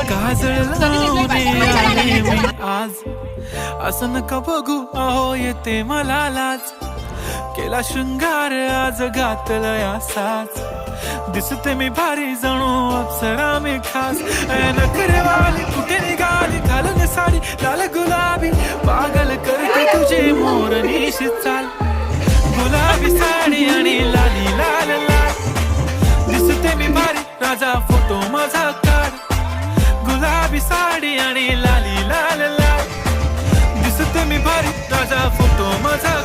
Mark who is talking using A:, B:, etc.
A: काजळ लावून आले मी आज, असं नका बघू अहो येते मला लाज. केला शृंगार आज घातला साज, दिसते मी भारी जणू अप्सरा मी खास. नखरे वाली कुठे निघाली घालून साडी लाल गुलाबी, पागल करते तुझे मोरनीशी चाल. गुलाबी साडी आणि लाली लाल लाल, दिसते मी भारी राजा फोटो माझा काढ. गुलाबी साडी आणि लाली लाल लाल, दिसते मी भारी राजा फोटो माझा.